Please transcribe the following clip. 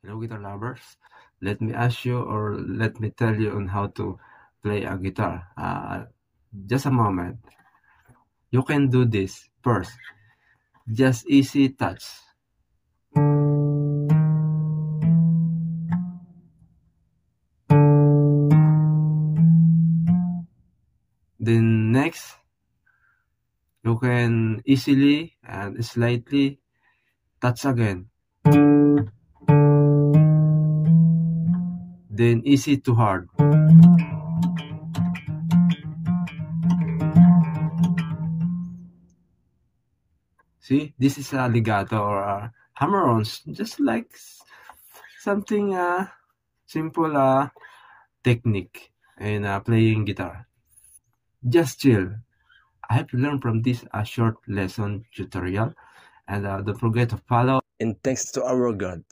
Hello, guitar lovers. Let me ask you or let me tell you on how to play a guitar. Just a moment. You can do this first. Just easy touch. Then next, you can easily and slightly touch again. Then easy to hard. See, this is a legato or a hammer-ons, just like something simple technique in playing guitar. Just chill. I have learned from this a short lesson tutorial, and don't forget to follow. And thanks to our God.